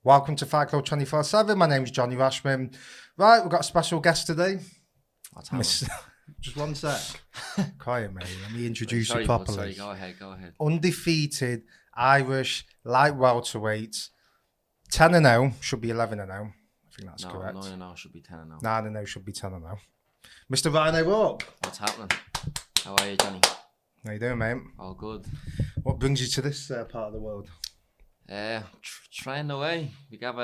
Welcome to Fight Club 24/7. My name's Johnny Rashman. Right, we've got a special guest today. What's happening? Just one sec. Quiet, mate. Let me introduce you properly. Sorry, go ahead. Undefeated Irish light welterweight. 10-0, should be 11-0. I think that's correct. 9-0 should be 10-0. 9-0 should be 10-0. Mr. Ryan O'Rourke. What's happening? How are you, Johnny? How you doing, mate? All good. What brings you to this part of the world? Trying away. We have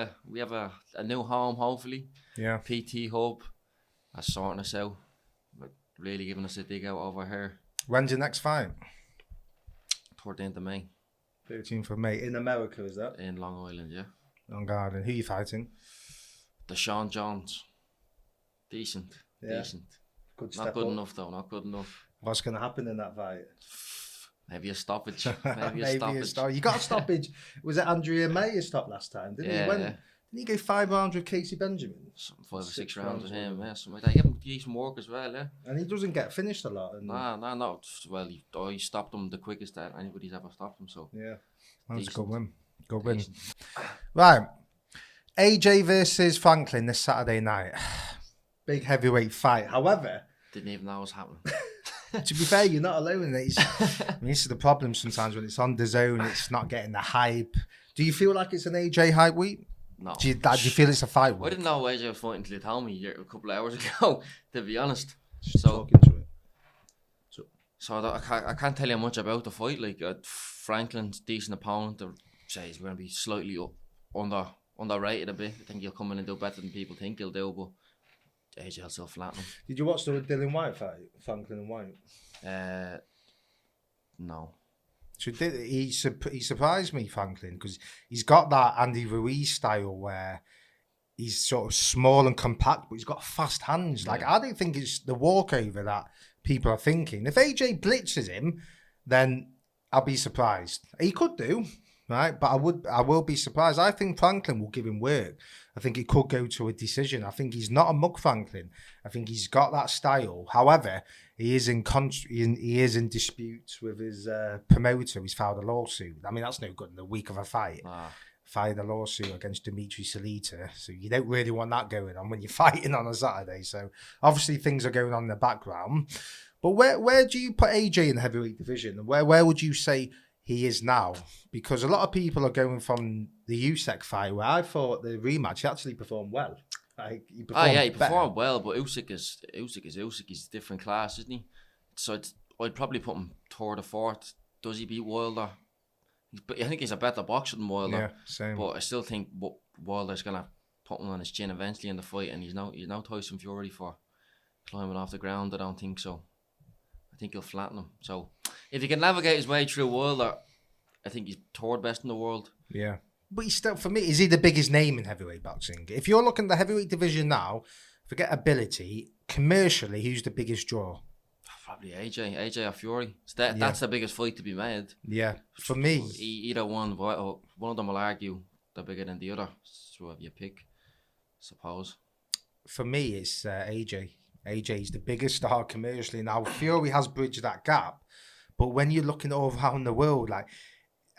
a new home, hopefully. Yeah. PT Hub. That's sorting us out. But really giving us a dig out over here. When's your next fight? Toward the end of May. 13th of May. In America, is that? In Long Island, yeah. Long Island. Who are you fighting? Deshaun Jones. Decent. Good Not good enough, though. Not good enough. What's going to happen in that fight? Maybe a stoppage. You got a stoppage. Was it Andrea May you stopped last time? Didn't he? Didn't he go 5 rounds with Casey Benjamin? 5 or 6 rounds with him, yeah, something like that. He gave him decent work as well, yeah. And he doesn't get finished a lot. No. Well, he stopped him the quickest that anybody's ever stopped him, so. Yeah, that's a good win. Good win. Right. AJ versus Franklin this Saturday night. Big heavyweight fight. However, didn't even know what was happening. To be fair, you're not alone in it. This is the problem sometimes when it's on the zone, it's not getting the hype. Do you feel like it's an AJ hype week? No. Do you feel it's a fight week? I didn't know AJ was fighting until you told me a couple of hours ago, to be honest. Just talking to it. So I can't tell you much about the fight. Like, Franklin's decent opponent. I'd say he's going to be slightly underrated a bit. I think he'll come in and do better than people think he'll do, but AJ will still flatten him. Did you watch the Dylan White fight, Franklin and White? No. So he surprised me, Franklin, because he's got that Andy Ruiz style where he's sort of small and compact, but he's got fast hands. Like, I don't think it's the walkover that people are thinking. If AJ blitzes him, then I'll be surprised. He could do, right? But I will be surprised. I think Franklin will give him work. I think it could go to a decision. I think he's not a mug Franklin. I think he's got that style. However, he is in dispute with his promoter. He's filed a lawsuit. I mean, that's no good in the week of a fight. Filed a lawsuit against Dimitri Salita. So you don't really want that going on when you're fighting on a Saturday. So obviously things are going on in the background. But where do you put AJ in the heavyweight division? Where would you say he is now? Because a lot of people are going from the Usyk fight, where I thought the rematch he actually performed well. Like, he performed well, but Usyk is He's a different class, isn't he? So I'd probably put him third or fourth. Does he beat Wilder? I think he's a better boxer than Wilder. Yeah, same. But I still think Wilder's gonna put him on his chin eventually in the fight, and he's no Tyson Fury for climbing off the ground. I don't think so. I think he'll flatten him. So if he can navigate his way through Wilder, I think he's third best in the world. Yeah. But he's still, for me, is he the biggest name in heavyweight boxing? If you're looking at the heavyweight division now, forget ability, commercially, who's the biggest draw? Probably AJ or Fury. So that's the biggest fight to be made. Yeah, for me. Either one of them will argue they're bigger than the other. So whoever you pick, I suppose. For me, it's AJ. AJ's the biggest star commercially. Now, Fury has bridged that gap. But when you're looking all around the world, like,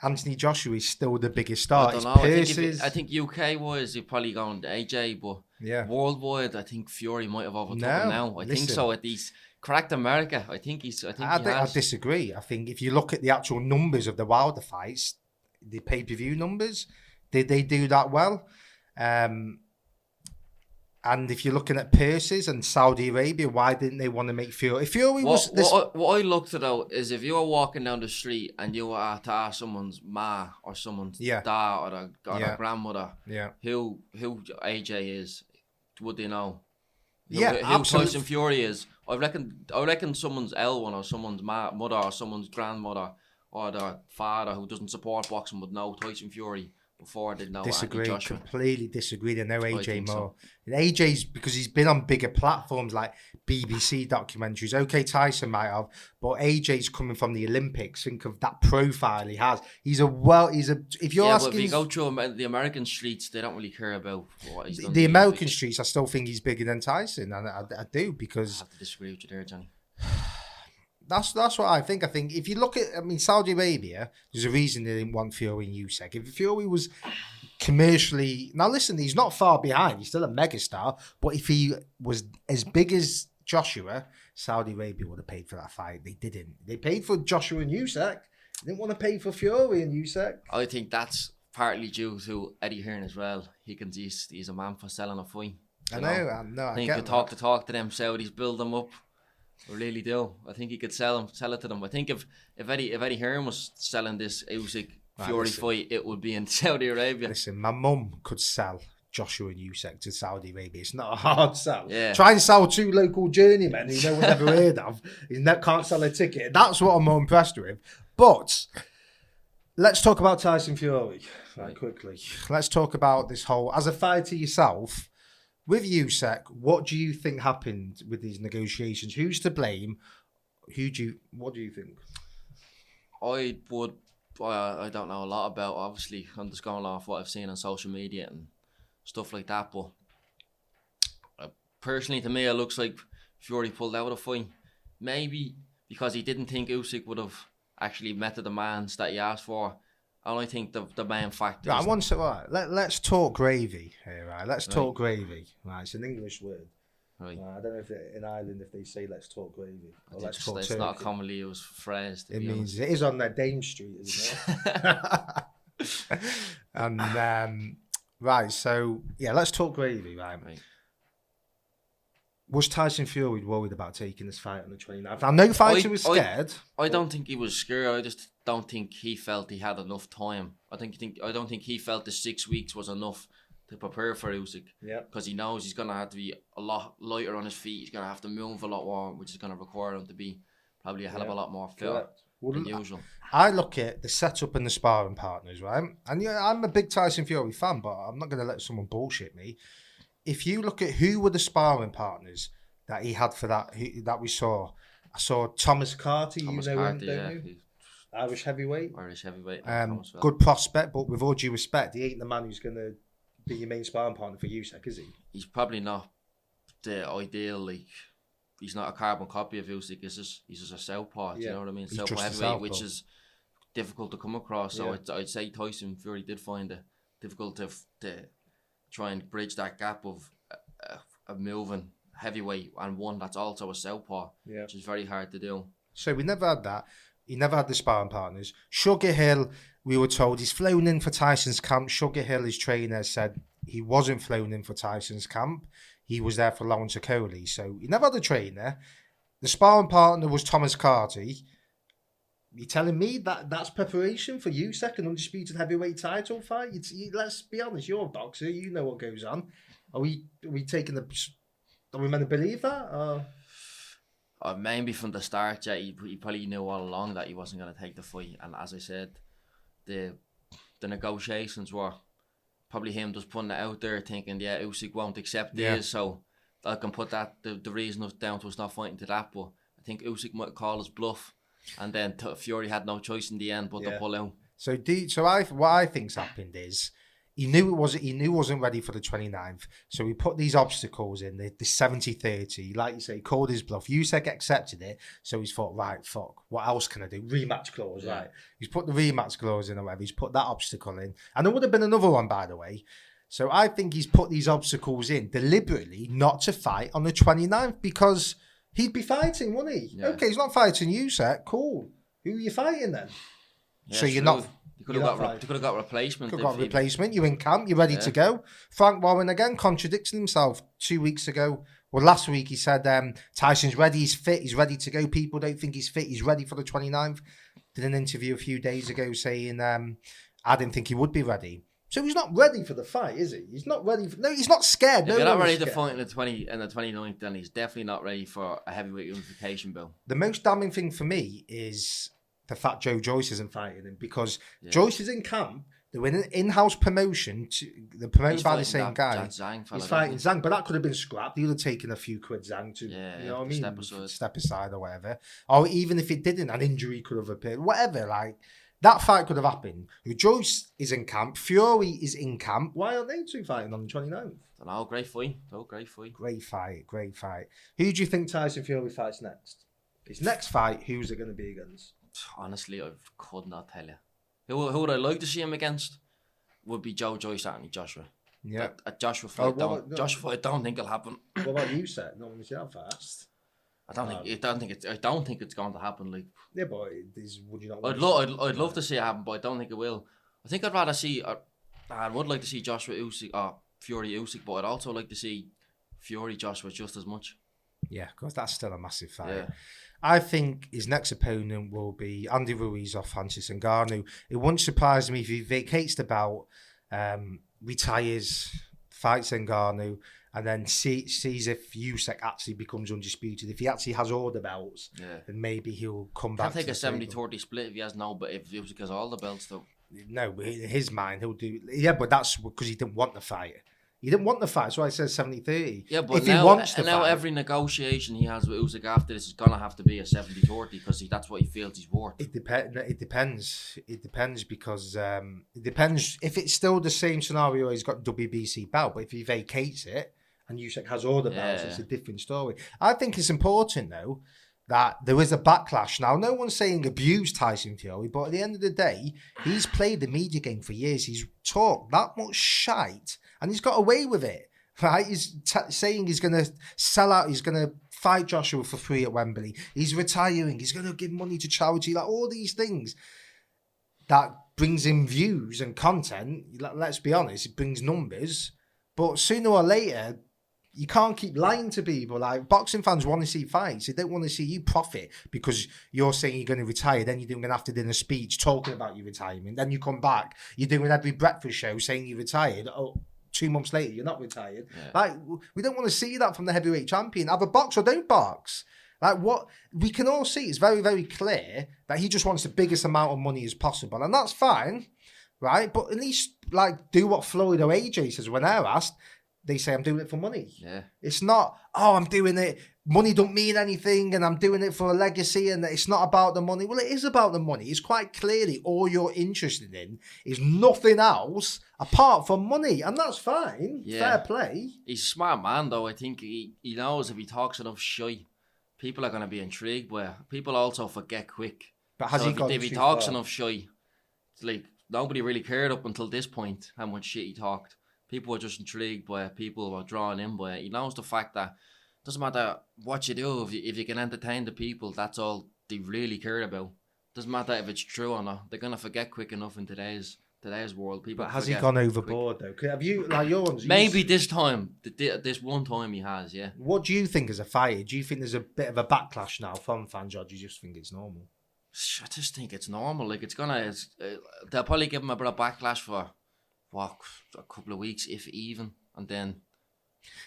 Anthony Joshua is still the biggest star. I don't know. I think UK-wise, you're probably going to AJ, but worldwide, I think Fury might have overtook him now. I think so. At least cracked America. I think I disagree. I think if you look at the actual numbers of the Wilder fights, the pay-per-view numbers, did they do that well? And if you're looking at purses and Saudi Arabia, why didn't they want to make Fury? If Fury was what I looked at out is if you were walking down the street and you were to ask someone's ma or someone's dad or their grandmother who AJ is, would they know? Who Tyson Fury is? I reckon someone's L1 or someone's mother or someone's grandmother or their father who doesn't support boxing would know Tyson Fury before they know. Completely disagree. They know AJ more. So. AJ's because he's been on bigger platforms like BBC documentaries. Okay, Tyson might have, but AJ's coming from the Olympics. Think of that profile he has. If you're asking, but if you go through the American streets, they don't really care about what he's done. The American streets, I still think he's bigger than Tyson, and I do because I have to disagree with you there, Johnny. That's what I think. I think if you look at, Saudi Arabia, there's a reason they didn't want Fury and Usyk. If Fury was commercially... Now, listen, he's not far behind. He's still a megastar. But if he was as big as Joshua, Saudi Arabia would have paid for that fight. They didn't. They paid for Joshua and Usyk. They didn't want to pay for Fury and Usyk. I think that's partly due to Eddie Hearn as well. He's a man for selling a fight. I know. I think you talk to them Saudis, build them up. I really do. I think he could sell it to them. I think if Eddie Hearn was selling this Usyk Fury fight, it would be in Saudi Arabia. Listen, my mum could sell Joshua and Usyk to Saudi Arabia. It's not a hard sell. Yeah. Try and sell 2 local journeymen who no one ever heard of. He can't sell a ticket. That's what I'm more impressed with. But let's talk about Tyson Fury quickly. Let's talk about this whole, as a fighter yourself, with Usyk, what do you think happened with these negotiations? Who's to blame? What do you think? I don't know a lot about, obviously, I'm just going off what I've seen on social media and stuff like that, but personally to me it looks like Fury pulled out a fight. Maybe because he didn't think Usyk would have actually met the demands that he asked for. And I think the main factor is... Let's talk gravy here, right? Let's talk gravy. Right, it's an English word. Right. I don't know if in Ireland if they say let's talk gravy. Or let's talk it's turkey. not a commonly used phrase. It means it is on their Dame Street, isn't it? And right, so let's talk gravy, right? Was Tyson Fury worried about taking this fight on the 29th? I know fighter was scared. I don't think he was scared. I just don't think he felt he had enough time. I don't think he felt the 6 weeks was enough to prepare for Usyk. Yeah. Because he knows he's going to have to be a lot lighter on his feet. He's going to have to move a lot more, which is going to require him to be probably a hell of a lot more fit than usual. I look at the setup and the sparring partners, right? And I'm a big Tyson Fury fan, but I'm not going to let someone bullshit me. If you look at who were the sparring partners that he had for that we saw, I saw Thomas Carter. Thomas Carter, don't you? Irish heavyweight. Good prospect, but with all due respect, he ain't the man who's going to be your main sparring partner for Usyk, is he? He's probably not the ideal, he's not a carbon copy of Usyk. He's just a southpaw, you know what I mean? Southpaw heavyweight, which is difficult to come across. So I'd say Tyson Fury did find it difficult to try and bridge that gap of a moving heavyweight and one that's also a southpaw, which is very hard to do. So we never had that. He never had the sparring partners. Sugar Hill, we were told he's flown in for Tyson's camp. Sugar Hill, his trainer, said he wasn't flown in for Tyson's camp. He was there for Lawrence Okolie. So he never had a trainer. The sparring partner was Thomas Carter. You telling me that that's preparation for Usyk, an undisputed heavyweight title fight? Let's be honest, you're a boxer. You know what goes on. Are we taking the... Are we meant to believe that? Or maybe from the start, he probably knew all along that he wasn't going to take the fight. And as I said, the negotiations were probably him just putting it out there, thinking, Usyk won't accept this, so I can put that the reason down to us not fighting to that. But I think Usyk might call his bluff, and then Fury had no choice in the end but to pull out. So what I think's happened is he knew he wasn't ready for the 29th, so he put these obstacles in, the 70-30, like you say, he called his bluff. Usyk accepted it, so he's thought, right, fuck, what else can I do? Rematch clause, right? He's put the rematch clause in or whatever, he's put that obstacle in, and there would have been another one, by the way. So I think he's put these obstacles in deliberately not to fight on the 29th, because he'd be fighting, wouldn't he? Yeah. Okay, he's not fighting Usyk, cool. Who are you fighting then? Yeah, so you're not... You could have got replacement. Could have got replacement. You're in camp. You're ready to go. Frank Warren again contradicting himself 2 weeks ago. Well, last week he said Tyson's ready. He's fit. He's ready to go. People don't think he's fit. He's ready for the 29th. Did an interview a few days ago saying I didn't think he would be ready. So he's not ready for the fight, is he? He's not ready. No, he's not scared. If you're not ready to fight in the 29th, then he's definitely not ready for a heavyweight unification bill. The most damning thing for me is the fact Joe Joyce isn't fighting him, because Joyce is in camp. They're in an in-house promotion. They're promoted by the same guy. He's fighting Zhang, but that could have been scrapped. He would have taken a few quid, Zhang, to you know what I mean? Step aside or whatever. Or even if it didn't, an injury could have appeared. Whatever, like that fight could have happened. Joyce is in camp. Fury is in camp. Why aren't they two fighting on the 29th? No, great fight. Great fight. Who do you think Tyson Fury fights next? His next fight, who's it going to be against? Honestly, I could not tell you. Who would I like to see him against? would be Joe Joyce and Joshua. Yeah. Joshua fight, Joshua fight, I don't think it'll happen. What about Usyk? No one see that fast. I don't think it's going to happen. Like, yeah, but would you not? I'd love to see it happen, but I don't think it will. I think I'd rather see. I would like to see Joshua Usyk or Fury Usyk, but I'd also like to see Fury Joshua just as much. Yeah, because that's still a massive fight. Yeah. I think his next opponent will be Andy Ruiz or Francis Ngannou. It wouldn't surprise me if he vacates the bout, retires, fights Ngannou, and then sees if Usyk actually becomes undisputed. If he actually has all the belts, then maybe he'll come back. Can't take a 70-30 split if he has no, but if Usyk has all the belts, though. No, but in his mind, he'll do. Yeah, but that's because he didn't want the fight. He didn't want the fight, so I said 70-30. Yeah, but if now, he wants now fight, every negotiation he has with Usyk after this is going to have to be a 70-30 because that's what he feels he's worth. It depends. It depends because it depends if it's still the same scenario. He's got WBC belt, but if he vacates it and Usyk has all the belts, it's a different story. I think it's important though that there is a backlash. Now, no one's saying abuse Tyson Fury, but at the end of the day, he's played the media game for years. He's talked that much shite, and he's got away with it. Right? He's saying he's going to sell out. He's going to fight Joshua for free at Wembley. He's retiring. He's going to give money to charity. Like all these things that brings in views and content. Let's be honest, it brings numbers. But sooner or later, you can't keep lying to people. Like, boxing fans want to see fights. They don't want to see you profit because you're saying you're going to retire. Then you're doing an after-dinner speech talking about your retirement. Then you come back. You're doing every breakfast show saying you retired. Oh, 2 months later, you're not retired. Yeah. Like, we don't want to see that from the heavyweight champion. Have a box or don't box. Like, what we can all see is very, very clear that he just wants the biggest amount of money as possible. And that's fine, right? But at least, like, do what Floyd or AJ says when they're asked. They say, I'm doing it for money. Yeah. It's not, I'm doing it. Money don't mean anything and I'm doing it for a legacy and it's not about the money. Well, it is about the money. It's quite clearly all you're interested in is nothing else apart from money. And that's fine. Yeah. Fair play. He's a smart man, though. I think he knows if he talks enough shit, people are going to be intrigued. But people also forget quick. But has if he talks enough shit, it's like nobody really cared up until this point how much shit he talked. People were just intrigued by it. People were drawn in by it. He knows the fact that it doesn't matter what you do. If you can entertain the people, that's all they really care about. It doesn't matter if it's true or not. They're going to forget quick enough in today's world. People. But has he gone overboard, though? Have you, like yours? Maybe this time, this one time he has, yeah. What do you think as a fighter? Do you think there's a bit of a backlash now from fans, or do you just think it's normal? I just think it's normal. Like, they'll probably give him a bit of backlash for a couple of weeks, if even, and then.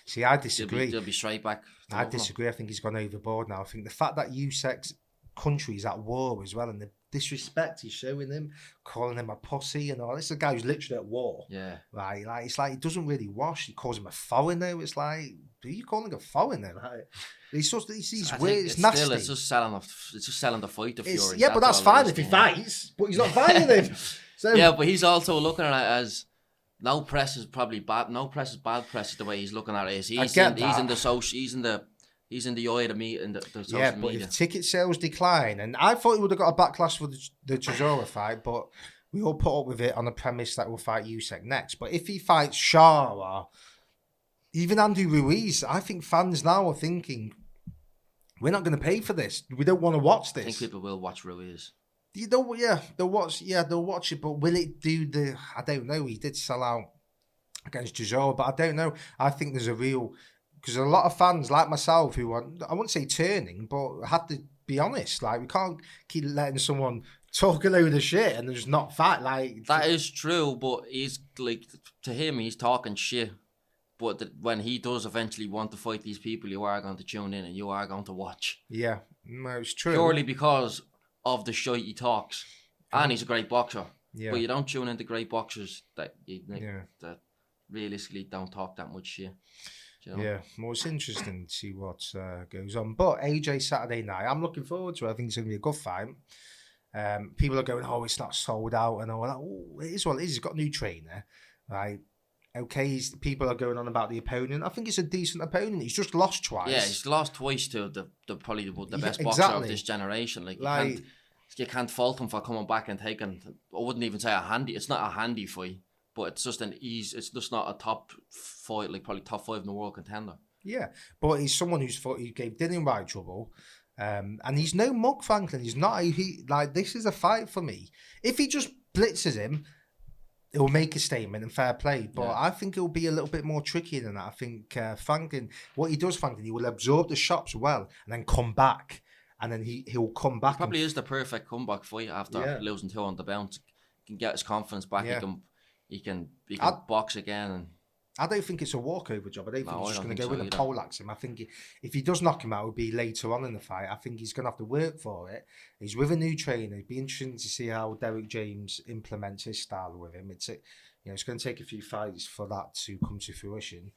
See, I disagree. They'll be straight back. I disagree. I think he's gone overboard now. I think the fact that Usyk's country is at war as well, and the disrespect he's showing him, calling him a pussy and all. This is a guy who's literally at war. Yeah. Right? Like, it's like he doesn't really wash. He calls him a foreigner. It's like, who are you calling a foreigner? Like, he's weird. It's nasty. It's just selling the fight to Fury. Yeah, but that's fine if he fights, but he's not fighting him. So, yeah, but he's also looking at it as no press is probably bad. No press is bad press. Is the way he's looking at it. He's in the social. He's in the eye of the media and the social media. But if ticket sales decline, and I thought he would have got a backlash for the Chisora fight, but we all put up with it on the premise that we'll fight Usyk next. But if he fights Shah or even Andy Ruiz, I think fans now are thinking, we're not going to pay for this. We don't want to watch this. I think people will watch Ruiz. They'll watch it, but will it do I don't know. He did sell out against Chisora, but I don't know. I think there's because a lot of fans like myself who are, I wouldn't say turning, but had to be honest. Like, we can't keep letting someone talk a load of shit and there's not fight. Like, that is true, but he's like, to him, he's talking shit. But when he does eventually want to fight these people, you are going to tune in and you are going to watch. Yeah, no, it's true. Purely because of the shit he talks, and he's a great boxer. Yeah. But you don't tune into great boxers that that realistically don't talk that much shit. You know? Yeah, well, it's interesting to see what goes on. But AJ Saturday night, I'm looking forward to it. I think it's going to be a good fight. People are going, it's not sold out and all that. Oh, it is what it is. He's got a new trainer, right? Okay, people are going on about the opponent. I think it's a decent opponent. He's just lost twice. Yeah, he's lost twice to probably the best boxer of this generation. You can't fault him for coming back and taking. I wouldn't even say a handy. It's not a handy fight, but it's just it's just not a top fight, like probably top 5 in the world contender. Yeah, but he's someone he gave Dillian Wright trouble. And he's no mug, Franklin. He's not. This is a fight for me. If he just blitzes him, he'll make a statement and fair play. But I think it'll be a little bit more tricky than that. I think Franklin, what he does, he will absorb the shots well and then come back. And then he'll come back. It probably is the perfect comeback fight after losing 2 on the bounce. He can get his confidence back. Yeah. He can box again. And I don't think it's a walkover job. I don't think he's just going to go in and poleaxe him. I think if he does knock him out, it'll be later on in the fight. I think he's going to have to work for it. He's with a new trainer. It'd be interesting to see how Derek James implements his style with him. It's going to take a few fights for that to come to fruition.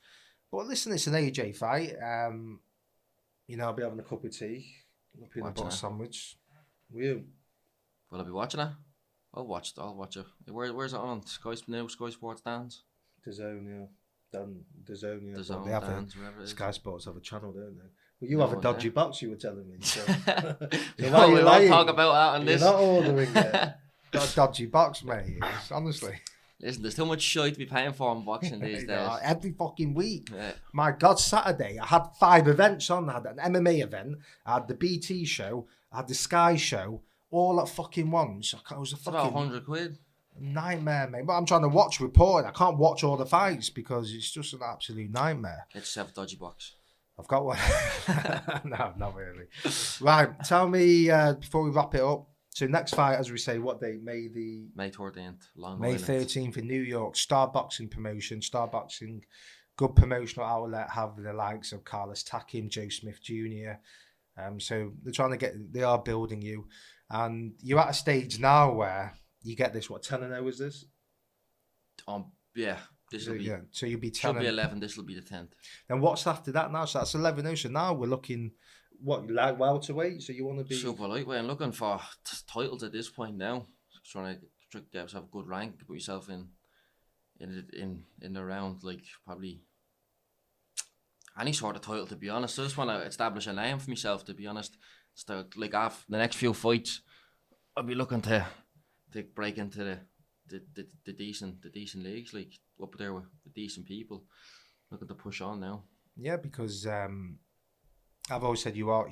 But listen, it's an AJ fight. I'll be having a cup of tea, a peanut butter sandwich. Will I be watching it? I'll watch it. Where's it on? Sky Sports Dance? DAZN, yeah. DAZN, yeah. DAZN, they have Dance, whatever it is. Sky Sports have a channel, don't they? Well, you have a dodgy box, you were telling me. So, we won't talk about that on this. You're not ordering it. Got a dodgy box, mate. Honestly. Listen, there's too much shit to be paying for in boxing these days. Every fucking week. Yeah. My God, Saturday, I had 5 events on. I had an MMA event, I had the BT show, I had the Sky show, all at fucking once. It was it's about 100 quid. Nightmare, mate. But I'm trying to watch report. I can't watch all the fights because it's just an absolute nightmare. It's a dodgy box. I've got one. No, not really. Right, tell me before we wrap it up. So next fight, as we say, what date? May 13th. May 13th in New York. Star Boxing promotion. Star Boxing, good promotional outlet. Have the likes of Carlos Takim, Joe Smith Jr. So they're trying to they are building you, and you're at a stage now where you get this. What 10-0 is this? Yeah. This will be. Yeah. So you'll be 10. Should be 11. This will be the 10th. Then what's after that now? So that's 11-0. So now we're looking. What, like welterweight? So you want to be super lightweight? I'm looking for titles at this point now. Trying to get yourself a good rank, put yourself in the round, like probably any sort of title. To be honest, I just want to establish a name for myself. To be honest, so like after the next few fights, I'll be looking to break into the decent leagues, like up there with the decent people. Looking to push on now. Yeah, because I've always said you are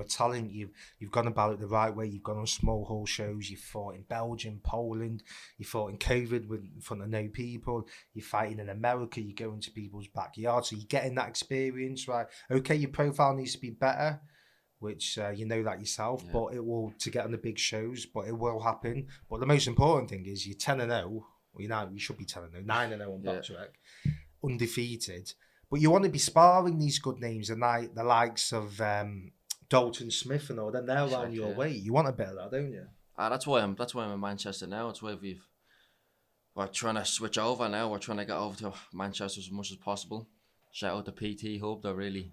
talent. You've gone about it the right way. You've gone on small hall shows. You fought in Belgium, Poland. You fought in COVID in front of no people. You're fighting in America. You go into people's backyards. So you're getting that experience, right? Okay, your profile needs to be better, which you know that yourself. Yeah. But it will to get on the big shows. But it will happen. But the most important thing is you're 10-0. Well, you should be 10-0, 9-0 on Boxrec, undefeated. But you want to be sparring these good names and the likes of Dalton Smith and all. Then they're around your way. You want a bit of that, don't you? That's why I'm in Manchester now. That's why we're trying to switch over now. We're trying to get over to Manchester as much as possible. Shout out to PT Hub. They're really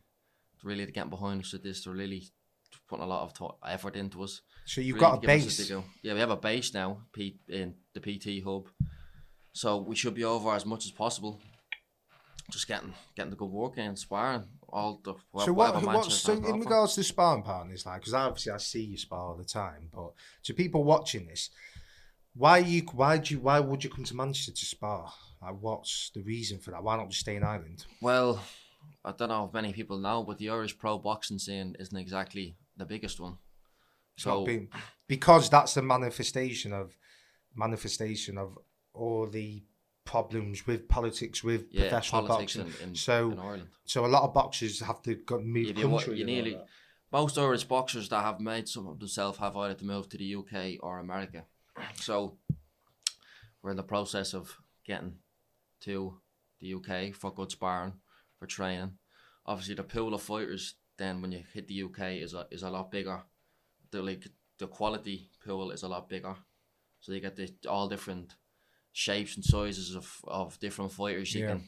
getting behind us with this. They're really putting a lot of effort into us. So you've got a base. Yeah, we have a base now. In the PT Hub. So we should be over as much as possible. Just getting the good work in, sparring, all the. So in regards to sparring partners, like, because obviously I see you spar all the time, but to people watching this, why would you come to Manchester to spar? Like, what's the reason for that? Why not just stay in Ireland? Well, I don't know if many people know, but the Irish pro boxing scene isn't exactly the biggest one. So because that's the manifestation of all the problems with politics with professional boxing. In Ireland. So a lot of boxers have to move country. Most Irish boxers that have made some of themselves have either to move to the UK or America. So we're in the process of getting to the UK for good sparring, for training. Obviously, the pool of fighters then when you hit the UK is a lot bigger. The quality pool is a lot bigger. So you get all different shapes and sizes of different fighters. You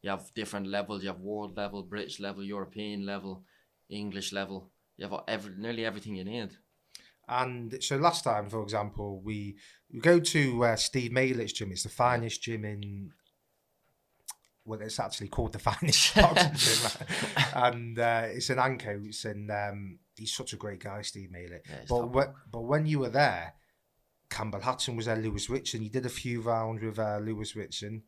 have different levels. You have world level, British level, European level, English level. You have nearly everything you need. And so last time, for example, we go to Steve Malick's gym. It's the finest gym in. Well, it's actually called the finest boxing gym, and it's in Anco. He's such a great guy, Steve Malick. Yeah, but when you were there, Campbell Hatton was there, Lewis Ritson. He did a few rounds with Lewis Ritson.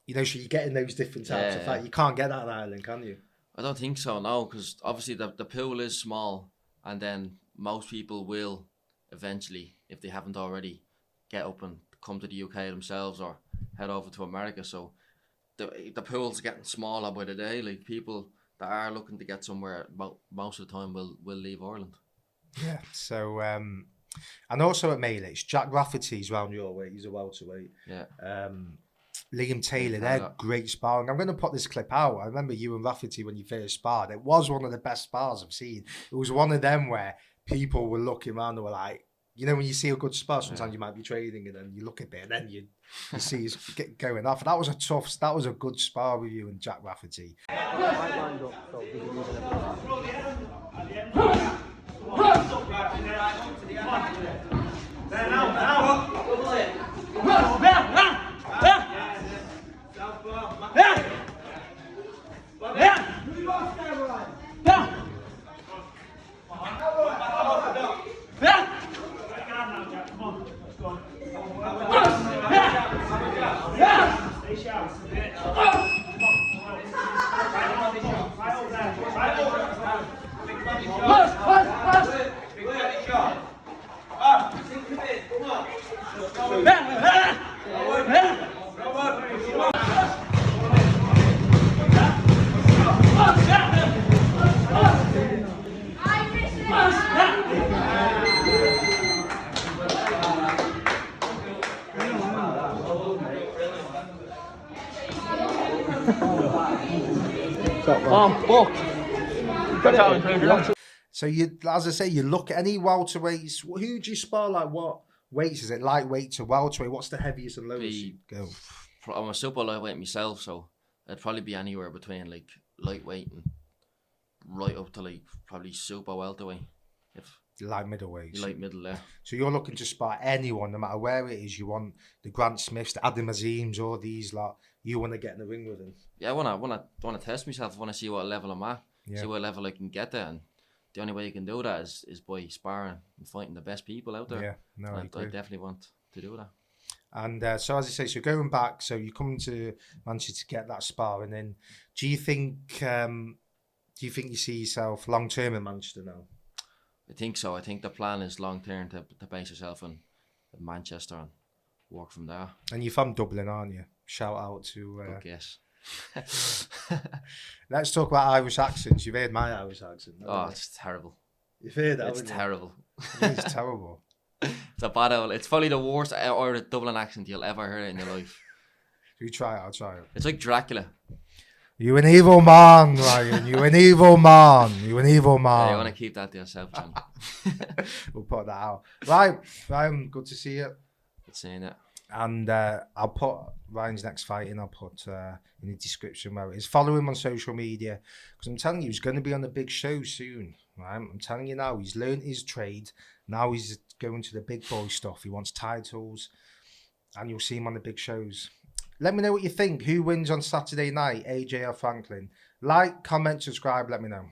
You know, so you're getting those different types of fight. You can't get that in Ireland, can you? I don't think so, no, because obviously the pool is small, and then most people will eventually, if they haven't already, get up and come to the UK themselves or head over to America. So the pool's getting smaller by the day. Like, people that are looking to get somewhere, most of the time will leave Ireland. Yeah. So and also at Maylitz, Jack Rafferty's round your weight. He's a welterweight. Yeah. Liam Taylor, they're great sparring. I'm going to put this clip out. I remember you and Rafferty when you first sparred. It was one of the best spars I've seen. It was one of them where people were looking around and were like, you know, when you see a good spar, sometimes you might be training and then you look at it and then you see it's going off. And that was a good spar with you and Jack Rafferty. So you, as I say, you look at any welterweights. Who do you spar like? What weights is it? Lightweight to welterweight? What's the heaviest and lowest you go? I'm a super lightweight myself, so it'd probably be anywhere between like lightweight and right up to like probably super welterweight. If light middleweight. Light middle there. So you're looking to spar anyone, no matter where it is. You want the Grant Smiths, the Adam Azims, all these lot. You want to get in the ring with them. Yeah, I want to test myself. I want to see what level I'm at. See what level I can get there, and the only way you can do that is by sparring and fighting the best people out there. Yeah, no, I definitely want to do that. And so as I say, so going back, so you come to Manchester to get that spar, and then do you think you see yourself long term in Manchester now? I think so. I think the plan is long term to base yourself in Manchester and work from there. And you're from Dublin, aren't you? Shout out to. Yes. Let's talk about Irish accents. You've heard my Irish accent. Oh, it's terrible. You've heard that? It's terrible. It's terrible. It's a bad old. It's probably the worst or the Dublin accent you'll ever hear in your life. You try it. I'll try it. It's like Dracula. You an evil man, Ryan. You an evil man. You an evil man. Yeah, you want to keep that to yourself, John. We'll put that out. Right, Ryan, good to see you. Good seeing it. And I'll put Ryan's next fight in. I'll put in the description where it is. Follow him on social media, because I'm telling you, he's going to be on the big show soon. Right? I'm telling you now, he's learned his trade. Now he's going to the big boy stuff. He wants titles, and you'll see him on the big shows. Let me know what you think. Who wins on Saturday night, AJ or Franklin? Like, comment, subscribe. Let me know.